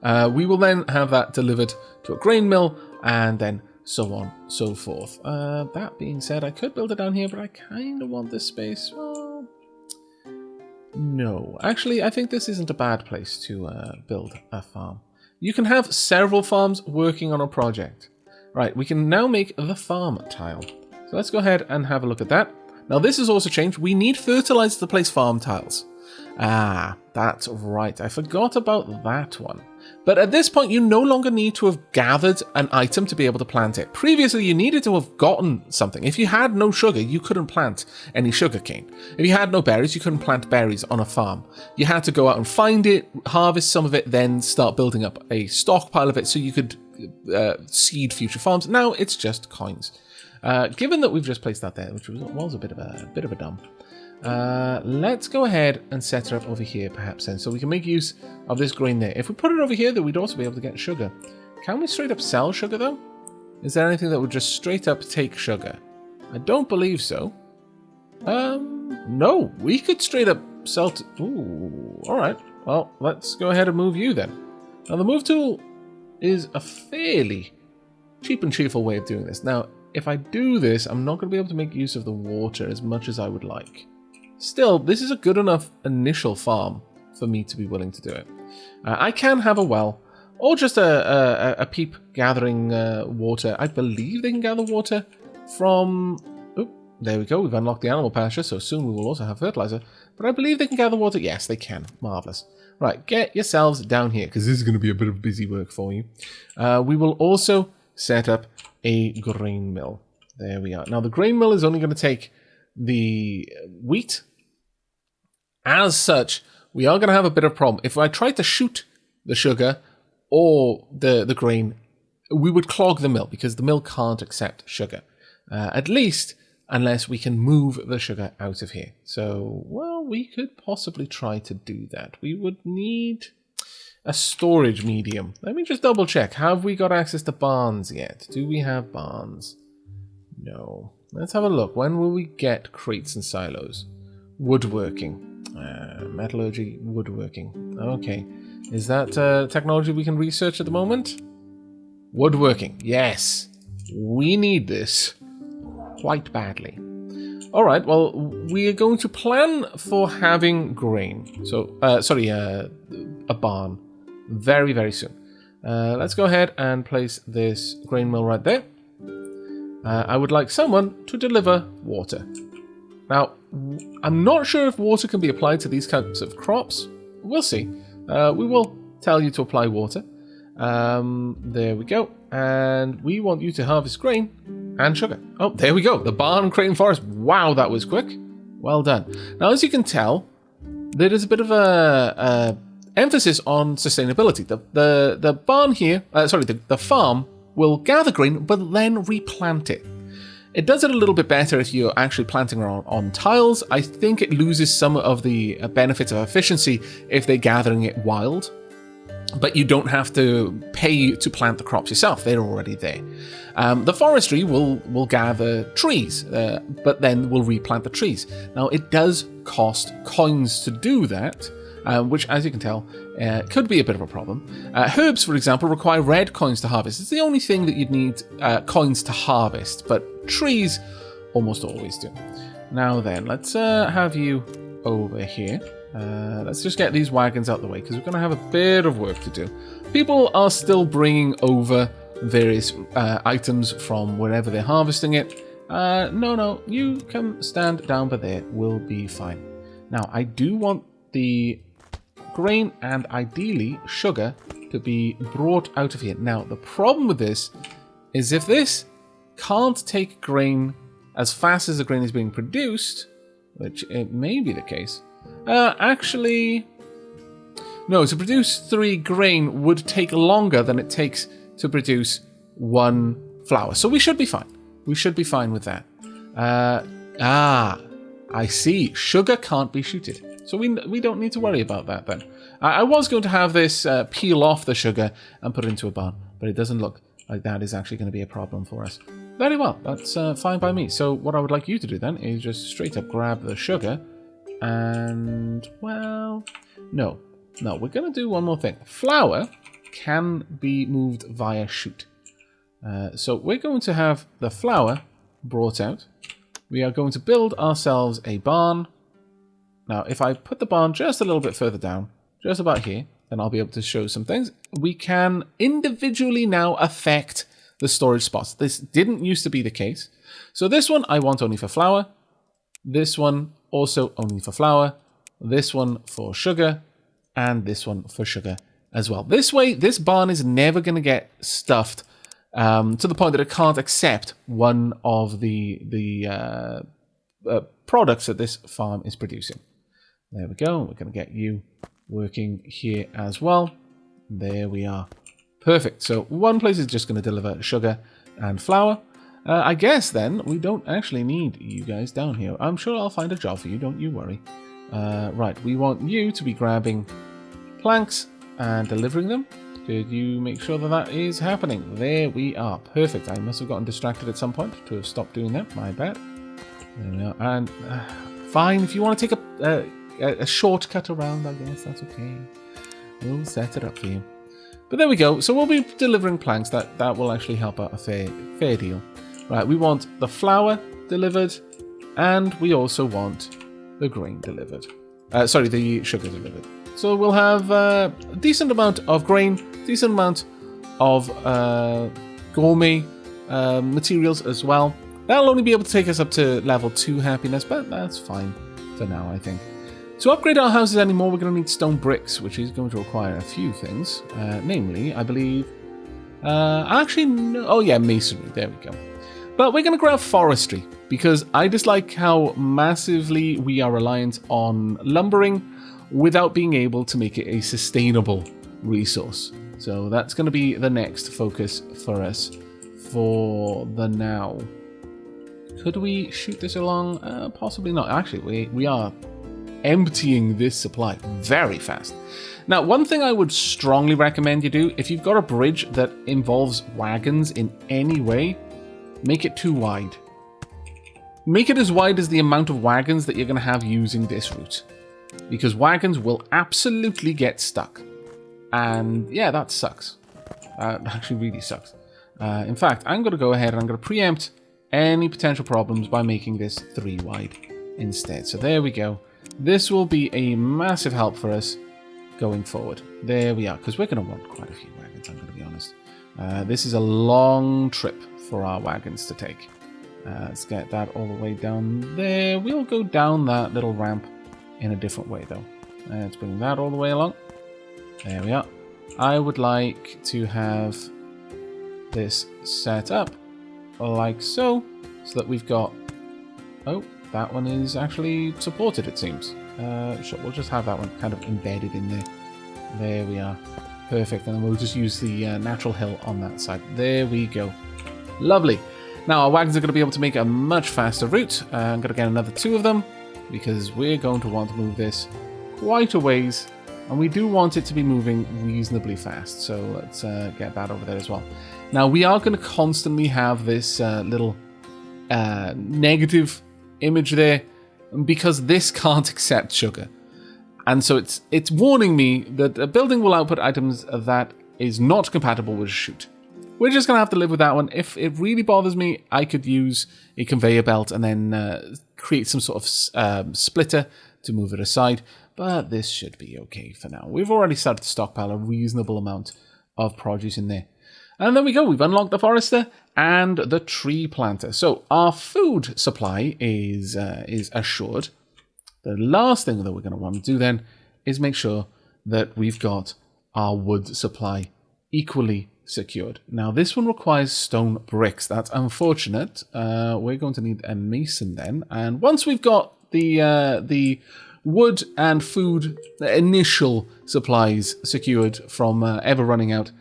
We will then have that delivered to a grain mill and then so on, so forth. That being said, I could build it down here, but I kind of want this space. Well, no. Actually, I think this isn't a bad place to build a farm. You can have several farms working on a project. Right, we can now make the farm tile. So let's go ahead and have a look at that. Now, this has also changed. We need fertilizer to place farm tiles. Ah, that's right. I forgot about that one. But at this point, you no longer need to have gathered an item to be able to plant it. Previously, you needed to have gotten something. If you had no sugar, you couldn't plant any sugarcane. If you had no berries, you couldn't plant berries on a farm. You had to go out and find it, harvest some of it, then start building up a stockpile of it so you could seed future farms. Now it's just coins. Given that we've just placed that there, which was a bit of a dump. Let's go ahead and set it up over here perhaps then, so we can make use of this grain there. If we put it over here, then we'd also be able to get sugar. Can we straight up sell sugar though? Is there anything that would just straight up take sugar? I don't believe so. No, we could straight up sell to... Ooh, alright. Well, let's go ahead and move you then. Now the move tool is a fairly cheap and cheerful way of doing this. Now, if I do this, I'm not going to be able to make use of the water as much as I would like. Still, this is a good enough initial farm for me to be willing to do it. I can have a well, or just a peep gathering water. I believe they can gather water from... Oh, there we go. We've unlocked the animal pasture, so soon we will also have fertilizer. But I believe they can gather water. Yes, they can. Marvelous. Right, get yourselves down here, because this is going to be a bit of busy work for you. We will also set up a grain mill. There we are. Now, the grain mill is only going to take the wheat. As such, we are going to have a bit of a problem. If I try to shoot the sugar or the grain, we would clog the mill, because the mill can't accept sugar. At least unless we can move the sugar out of here. So, well, we could possibly try to do that. We would need a storage medium. Let me just double check. Have we got access to barns yet? Do we have barns? No. Let's have a look. When will we get crates and silos? Woodworking. Metallurgy, woodworking. Okay. Is that technology we can research at the moment? Woodworking. Yes. We need this quite badly. All right. Well, we are going to plan for having grain. So, a barn very, very soon. Let's go ahead and place this grain mill right there. I would like someone to deliver water. Now, I'm not sure if water can be applied to these types of crops. We'll see. We will tell you to apply water. There we go. And we want you to harvest grain and sugar. Oh, there we go. The barn crane forest. Wow, that was quick. Well done. Now, as you can tell, there is a bit of a emphasis on sustainability. The barn here, the farm will gather grain, but then replant it. It does it a little bit better if you're actually planting on tiles. I think it loses some of the benefits of efficiency if they're gathering it wild. but you don't have to pay to plant the crops yourself. They're already there. The forestry will gather trees, but then will replant the trees. Now, it does cost coins to do that, which, as you can tell, could be a bit of a problem. Herbs, for example, require red coins to harvest. It's the only thing that you'd need coins to harvest, but trees almost always do. Now then, let's have you over here. Let's just get these wagons out the way, because we're going to have a bit of work to do. People are still bringing over various items from wherever they're harvesting it. No, you come stand down by there. We'll be fine. Now, I do want the grain and ideally sugar to be brought out of here. Now, the problem with this is if this can't take grain as fast as the grain is being produced, which it may be the case. Actually, no, to produce 3 grain would take longer than it takes to produce 1 flour. So we should be fine. We should be fine with that. I see. Sugar can't be chuted. So we don't need to worry about that then. I was going to have this peel off the sugar and put it into a barn, but it doesn't look like that is actually going to be a problem for us. Very well, that's fine by me. So what I would like you to do then is just straight up grab the sugar and, well, no, we're going to do one more thing. Flour can be moved via chute. So we're going to have the flour brought out. We are going to build ourselves a barn. Now, if I put the barn just a little bit further down, just about here, then I'll be able to show some things. We can individually now affect the storage spots. This didn't used to be the case. So this one I want only for flour. This one also only for flour. This one for sugar. And this one for sugar as well. This way, this barn is never going to get stuffed to the point that it can't accept one of the products that this farm is producing. There we go. We're going to get you working here as well. There we are. Perfect. So one place is just going to deliver sugar and flour. I guess then we don't actually need you guys down here. I'm sure I'll find a job for you. Don't you worry. Right. We want you to be grabbing planks and delivering them. Could you make sure that that is happening? There we are. Perfect. I must have gotten distracted at some point to have stopped doing that. My bad. There we are. And fine. If you want to take a shortcut around, I guess that's okay. We'll set it up for you. But there we go. So we'll be delivering planks. That will actually help out a fair deal. Right, we want the flour delivered, and we also want the grain delivered. The sugar delivered. So we'll have a decent amount of grain, decent amount of gourmet materials as well. That'll only be able to take us up to level 2 happiness, but that's fine for now, I think. To upgrade our houses anymore, we're going to need stone bricks, which is going to require a few things. Namely, I believe... masonry. There we go. But we're going to grab forestry, because I dislike how massively we are reliant on lumbering without being able to make it a sustainable resource. So that's going to be the next focus for us for the now. Could we shoot this along? Possibly not. Actually, we are emptying this supply very fast. Now, one thing I would strongly recommend you do, if you've got a bridge that involves wagons in any way, make it too wide. Make it as wide as the amount of wagons that you're going to have using this route. Because wagons will absolutely get stuck. And yeah, that sucks. Actually really sucks. In fact, I'm going to go ahead and I'm going to preempt any potential problems by making this 3 wide instead. So there we go. This will be a massive help for us going forward. There we are, because we're going to want quite a few wagons, I'm going to be honest. This is a long trip for our wagons to take. Let's get that all the way down there. We'll go down that little ramp in a different way, though. Let's bring that all the way along. There we are. I would like to have this set up like so that we've got... Oh, that one is actually supported, it seems. Sure, we'll just have that one kind of embedded in there. There we are. Perfect. And then we'll just use the natural hill on that side. There we go. Lovely. Now our wagons are going to be able to make a much faster route. I'm going to get another 2 of them because we're going to want to move this quite a ways And we do want it to be moving reasonably fast, so let's get that over there as well. Now, we are going to constantly have this little negative image there because this can't accept sugar. And so it's warning me that a building will output items that is not compatible with a chute. We're just going to have to live with that one. If it really bothers me, I could use a conveyor belt and then create some sort of splitter to move it aside. But this should be okay for now. We've already started to stockpile a reasonable amount of produce in there. And there we go. We've unlocked the forester and the tree planter. So our food supply is assured. The last thing that we're going to want to do then is make sure that we've got our wood supply equally secured. Now, this one requires stone bricks. That's unfortunate. We're going to need a mason then. And once we've got the wood and food initial supplies secured from ever running out,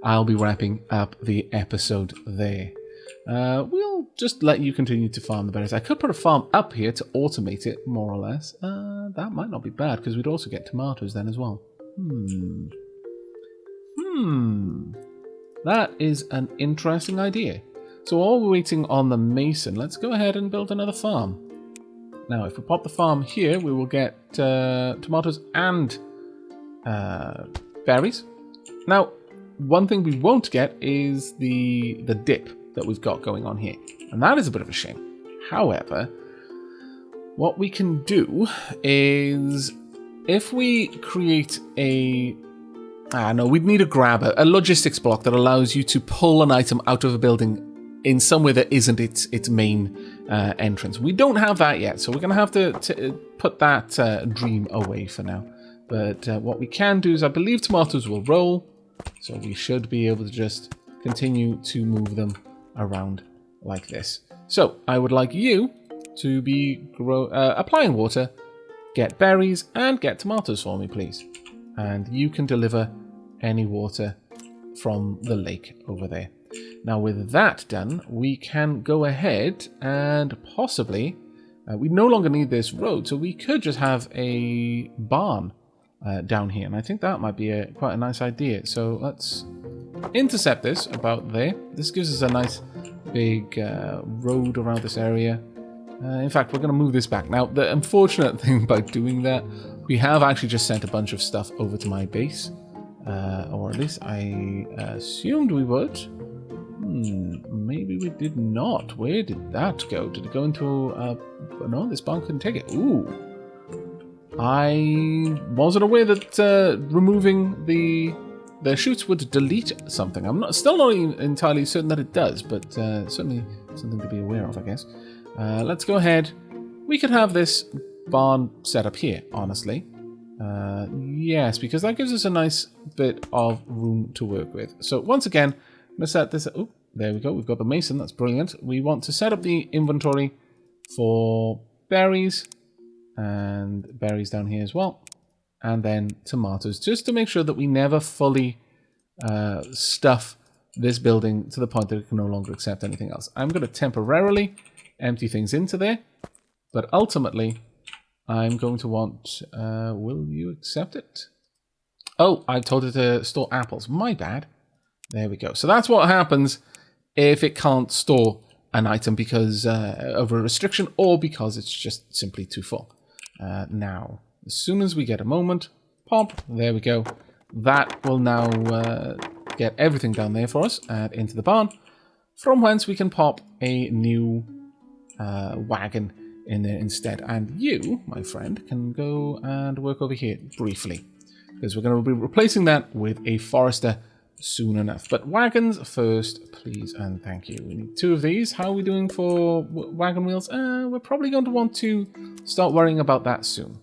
I'll be wrapping up the episode there. We'll just let you continue to farm the berries. I could put a farm up here to automate it, more or less. That might not be bad, because we'd also get tomatoes then as well. That is an interesting idea. So while we're waiting on the mason, let's go ahead and build another farm. Now, if we pop the farm here, we will get tomatoes and berries. Now, one thing we won't get is the dip that we've got going on here. And that is a bit of a shame. However, what we can do is if we create we'd need a grabber, a logistics block that allows you to pull an item out of a building in somewhere that isn't its main entrance. We don't have that yet, so we're going to have to put that dream away for now. But what we can do is, I believe tomatoes will roll, so we should be able to just continue to move them around like this. So I would like you to be applying water, get berries, and get tomatoes for me, please. And you can deliver any water from the lake over there. Now, with that done, we can go ahead and possibly, we no longer need this road, so we could just have a barn down here. And I think that might be quite a nice idea. So let's intercept this about there. This gives us a nice big road around this area. In fact, we're going to move this back. Now, the unfortunate thing by doing that, we have actually just sent a bunch of stuff over to my base. Or at least I assumed we would. Maybe we did not. Where did that go? Did it go into... no, this barn couldn't take it. Ooh. I wasn't aware that removing the chutes would delete something. I'm still not entirely certain that it does, but certainly something to be aware of, I guess. Let's go ahead. We could have this barn set up here, honestly. Yes, because that gives us a nice bit of room to work with. So once again, I'm going to set this... Oh, there we go. We've got the mason. That's brilliant. We want to set up the inventory for berries. And berries down here as well. And then tomatoes. Just to make sure that we never fully stuff this building to the point that it can no longer accept anything else. I'm going to temporarily empty things into there. But ultimately, I'm going to want... will you accept it? Oh, I told it to store apples. My bad. There we go. So that's what happens if it can't store an item because of a restriction or because it's just simply too full. Now, as soon as we get a moment, pop, there we go. That will now get everything down there for us and into the barn, from whence we can pop a new wagon in there instead. And you, my friend, can go and work over here briefly, because we're going to be replacing that with a forester soon enough. But wagons first, please and thank you. We need 2 of these. How are we doing for wagon wheels? We're probably going to want to start worrying about that soon.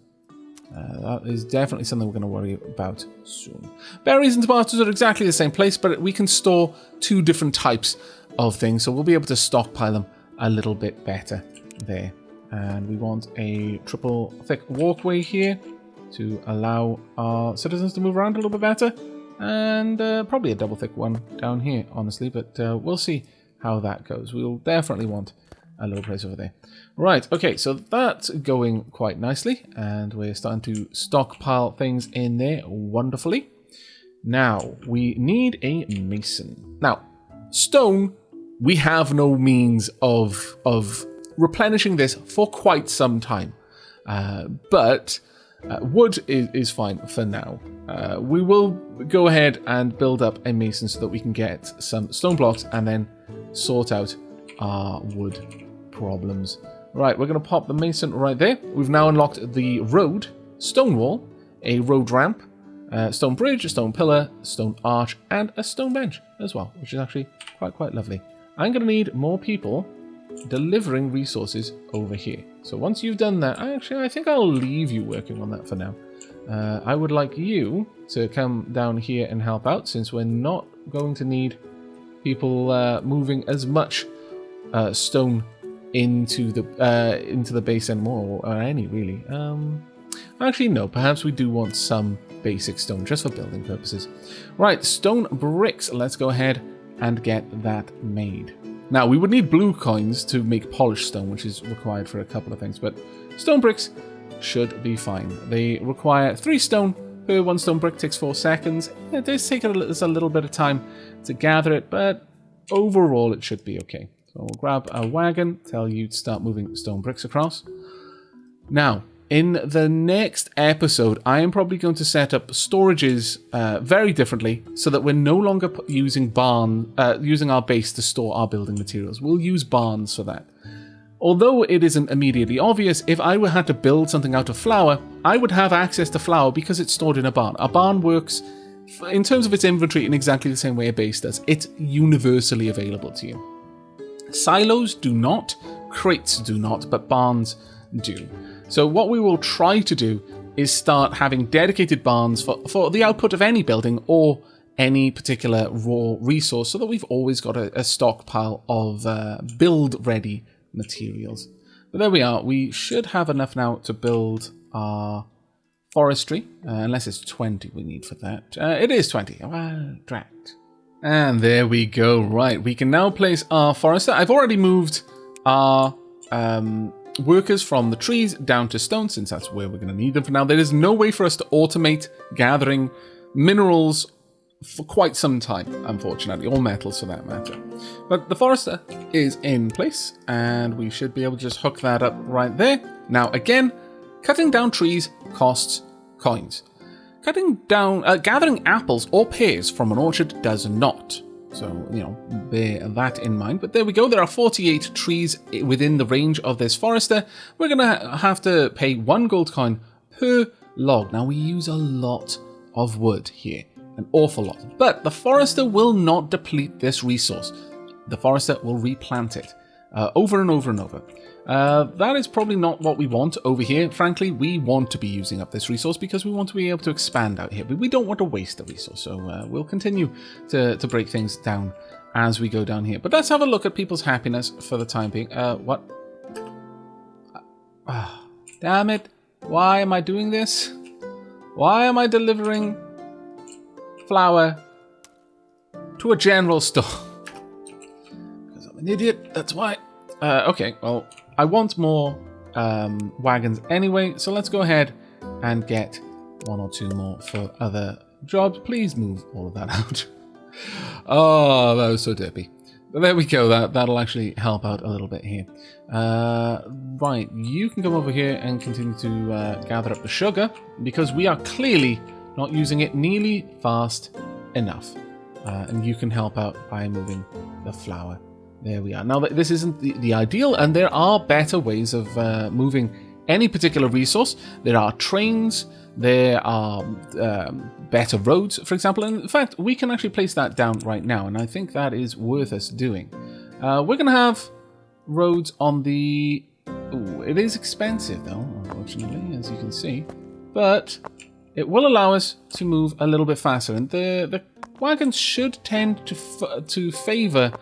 That is definitely something we're going to worry about soon. Berries and tomatoes are exactly the same place, but we can store 2 different types of things, so we'll be able to stockpile them a little bit better there. And we want a triple thick walkway here to allow our citizens to move around a little bit better. And probably a double thick one down here, honestly, but we'll see how that goes. We'll definitely want a lower place over there. Right, okay, so that's going quite nicely, and we're starting to stockpile things in there wonderfully. Now, we need a mason. Now, stone, we have no means of replenishing this for quite some time. But wood is fine for now. We will go ahead and build up a mason so that we can get some stone blocks and then sort out our wood problems. Right, we're going to pop the mason right there. We've now unlocked the road, stone wall, a road ramp, stone bridge, a stone pillar, stone arch, and a stone bench as well, which is actually quite lovely. I'm going to need more people delivering resources over here. So once you've done that, I think I'll leave you working on that for now. I would like you to come down here and help out, since we're not going to need people moving as much stone into the base anymore, or any really. Actually, no. Perhaps we do want some basic stone just for building purposes. Right, stone bricks. Let's go ahead and get that made. Now, we would need blue coins to make polished stone, which is required for a couple of things, but stone bricks should be fine. They require 3 stone per 1 stone brick, takes 4 seconds. It does take us a little bit of time to gather it, but overall it should be okay. So we'll grab a wagon, tell you to start moving stone bricks across. Now, in the next episode, I am probably going to set up storages very differently so that we're no longer using our base to store our building materials. We'll use barns for that. Although it isn't immediately obvious, if I had to build something out of flour, I would have access to flour because it's stored in a barn. A barn works, in terms of its inventory, in exactly the same way a base does. It's universally available to you. Silos do not, crates do not, but barns do. So what we will try to do is start having dedicated barns for the output of any building or any particular raw resource, so that we've always got a stockpile of build-ready materials. But there we are. We should have enough now to build our forestry, unless it's 20 we need for that. It is 20. Well, drat. And there we go. Right, we can now place our forester. I've already moved our workers from the trees down to stone, since that's where we're going to need them for now. There is no way for us to automate gathering minerals for quite some time, unfortunately, or metals for that matter. But the forester is in place, and we should be able to just hook that up right there. Now, again, cutting down trees costs coins. Gathering apples or pears from an orchard does not. So, bear that in mind. But there we go. There are 48 trees within the range of this forester. We're going to have to pay 1 gold coin per log. Now, we use a lot of wood here. An awful lot. But the forester will not deplete this resource. The forester will replant it over and over and over. That is probably not what we want over here. Frankly, we want to be using up this resource because we want to be able to expand out here. But we don't want to waste the resource. So we'll continue to break things down as we go down here. But let's have a look at people's happiness for the time being. What? Damn it. Why am I doing this? Why am I delivering flour to a general store? Because I'm an idiot, that's why. Okay, well, I want more wagons anyway, so let's go ahead and get 1 or 2 more for other jobs. Please move all of that out. Oh, that was so derpy. But there we go, that'll actually help out a little bit here. Right, you can come over here and continue to gather up the sugar, because we are clearly not using it nearly fast enough. And you can help out by moving the flour. There we are. Now, this isn't the ideal, and there are better ways of moving any particular resource. There are trains, there are better roads, for example. And in fact, we can actually place that down right now, and I think that is worth us doing. We're going to have roads on the... Ooh, it is expensive, though, unfortunately, as you can see. But it will allow us to move a little bit faster, and the wagons should tend to favor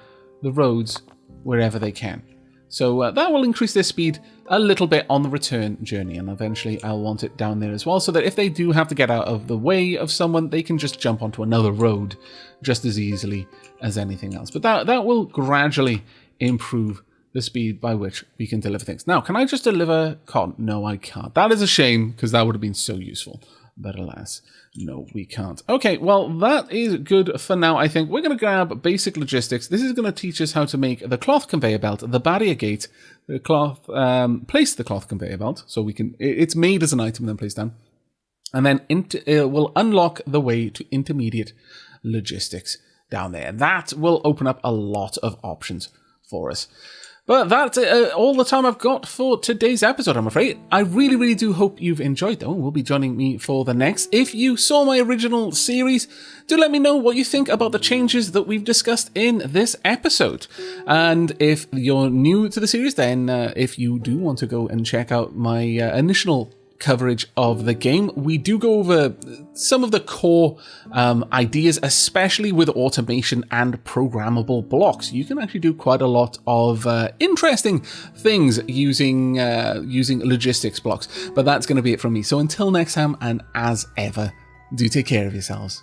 the roads wherever they can. So that will increase their speed a little bit on the return journey, and eventually I'll want it down there as well, so that if they do have to get out of the way of someone, they can just jump onto another road just as easily as anything else. But that will gradually improve the speed by which we can deliver things. Now, can I just deliver cotton? No, I can't. That is a shame, because that would have been so useful. But alas, no, we can't. Okay, well, that is good for now, I think. We're going to grab basic logistics. This is going to teach us how to make the cloth conveyor belt, the barrier gate, the cloth, place the cloth conveyor belt, so we can, it's made as an item and then placed down. And then it will unlock the way to intermediate logistics down there. That will open up a lot of options for us. But that's all the time I've got for today's episode, I'm afraid. I really, really do hope you've enjoyed, though. Will be joining me for the next. If you saw my original series, do let me know what you think about the changes that we've discussed in this episode. And if you're new to the series, then if you do want to go and check out my initial coverage of the game, we do go over some of the core ideas, especially with automation and programmable blocks. You can actually do quite a lot of interesting things using logistics blocks. But that's going to be it from me. So until next time, and as ever, do take care of yourselves.